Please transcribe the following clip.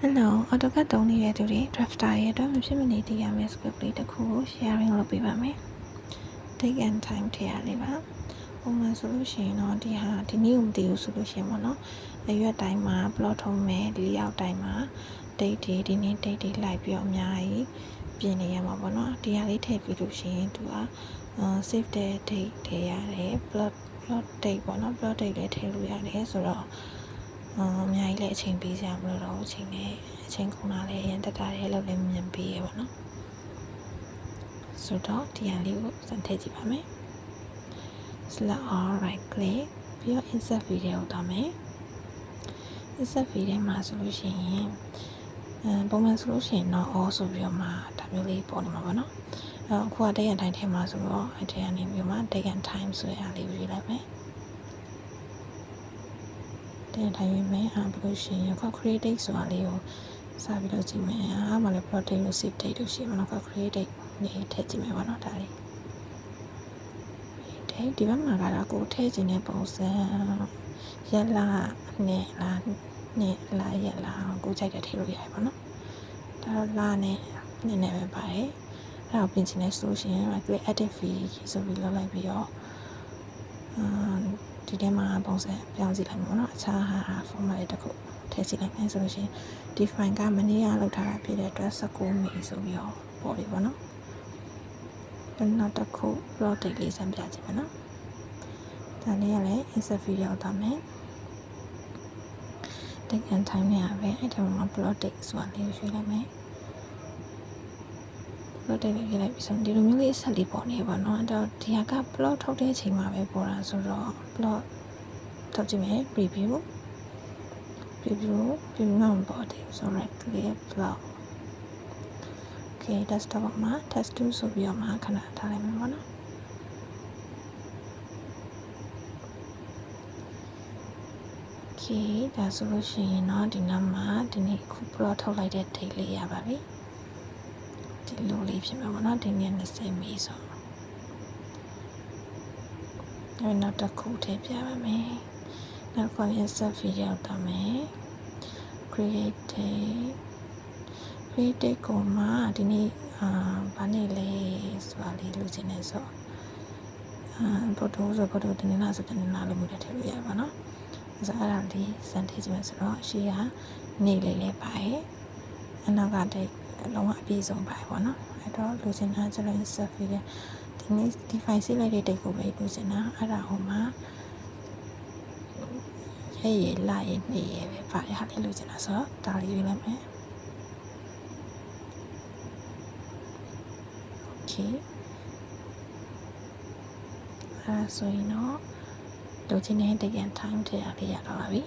Hello, AutoCAD သုံးနေတဲ့သူတွေ drafter ရဲ့အတွက်မဖြစ်မနေသိရမယ့် script လေးတစ်ခုကို sharing လုပ်ပေးပါမယ်။ Take and time ထည့်ရလေးပါ။ပုံမှန်ဆိုလို့ရှိရင်တော့ဒီနေ့ကိုမသိဘူးဆိုလို့ရှိရင်ပေါ့နော်။အရွက်တိုင်းမှာ plot ထုံးမယ်ဒီရောက်တိုင်းမှာ date တွေဒီနေ့ date တွေလိုက်ပြီးတော့အများကြီးပြင်နေရမှာပေါ့နော်။ဒီဟာလေးထည့်ပြီးလို့ရှိရင်သူကsave တဲ့ date ထည့်ရတယ် plot date ပေါ့နော် plot date လည်းထည့်လို့ရတယ်ဆိုတော့အများကြီးလည်းအချိန်ပေးစရာမလိုတော့ဘူးအချိန်ကုန်တာလည်းအရင်တက်တာလည်းလောက်လည်းမြန်ပေးရပါတော့ဆိုတော့ဒီဟာလေးကိုစမ်းထည့်ကြည့်ပါမယ် select all right click ပြီးတော့ insert video ကိုသွားမယ် insert video မှာဆိုလို့ရှိရင်ပုံမှန်ဆိုလို့ရှိရင်တော့ all ဆိုပြီးတော့မှဒါမျိုးလေးပေါ်နေမှာပေါ့နော်အခုက date and time ထဲမှာဆိုတော့အဲ့ဒီကနေပြီးမှ date and time ဆိုရလေးရွေးလိုက်မယ်တင်ထိုင်ရမယ်ဘယ်လိုရှိရင်ခေါ create date ဆိုတာလေးကိုစပြီးတော့ကြည့်မယ်အားမလည်း plot date လို့ save date လို့ရှိရင်တော့ခေါ create date နေထည့်ကြည့်မယ်ပေါ့နော်ဒါလေးဒီဘက်မှာကတော့ကိုထည့်ခြင်းတဲ့ပုံစံရက်လာနဲ့လားနဲ့လားရက်လာကိုကြိုက်တဲ့ထည့်လို့ရတယ်ပေါ့နော်ဒါတော့လာနဲ့နည်းနည်းပဲပါတယ်အဲ့တော့ပြင်ချင်တဲ့ဆိုရှင် click edit fee ဆိုပြီးလောက်လိုက်ပြီးတော့ဒီထဲမှာပုံစံပြောင်းစီလိုက်မှာပေါ့နော်အခြားဟာ format တစ်ခုထည့်စီလိုက်မယ်ဆိုလို့ရှိရင်ဒီ file ကမနေ့ကလောက်ထားတာဖြစ်တဲ့အတွက်19မိဆိုပြီးတော့ပေါ်ပြီပေါ့နော်နောက်တစ်ခု plot date လေးစမ်းပြကြည့်မယ်နော်ဒါလေးကလည်း insert video သွားမယ် date and time နဲ့ပဲအဲ့ဒီမှာ plot date ဆိုတာလေးရွှေ့လိုက်မယ် plot date လေးရွှေ့လိုက်ပြီးဆိုဒီလိုမျိုးလေးဆက်လေးပေါ်နေပါတော့အဲ့တော့ဒီဟာက plot ထုတ်တဲ့အချိန်မှာပဲပေါ်တာဆိုတော့ plot ထုတ်ကြည့်မယ် preview မှာမပေါ်သေးဘူးဆိုတော့ clear plot okay desktop မှာ test 2ဆိုပြီးတော့မှခဏထားလိုက်မယ်ပေါ့နော်okay ဒါဆိုလို့ရှိရင်တော့ဒီနောက်မှာဒီနေ့ခု plot ထုတ်လိုက်တဲ့ date လေးရပါပြီဒီလိုလေးဖြစ်မှာပေါ့နော်ဒီနေ့20မိဆိုနောက်တစ်ခုထည့်ပြပါမယ်နောက်တစ်ခု insert video တော့မယ် createကိုမှဒီနေ့ဘာနေ့လဲဆိုတာလေးလုပ်ချင်နေဆိုphoto တင်နေတာဆိုတင်နေတာလို့မျိုးထည့်လို့ရပါတော့အဲ့ဒါလေးစမ်းထည့်ကြည့်မယ်ဆိုတော့ရှေ့ကနေလေးပါတယ်အနောက်ကတိတ်လုံးဝအပြည့်စုံပါတယ်ပေါ့နော်အဲ့တော့လိုချင်တာကျတော့ insert video ဒီနေ့ဒီ file စီးလိုက်တဲ့တိတ်ကိုပဲလိုချင်တာအဲ့ဒါဟိုမှာရလာရနေရပဲပါတယ်ဟာလေးလိုချင်တာဆိုတော့ဒါလေးရွေးလိုက်မယ် okay အဲ့ဒါဆိုရင်တော့လိုချင်တဲ့ date and time ထည့်ရလေးရတော့ပါပြီ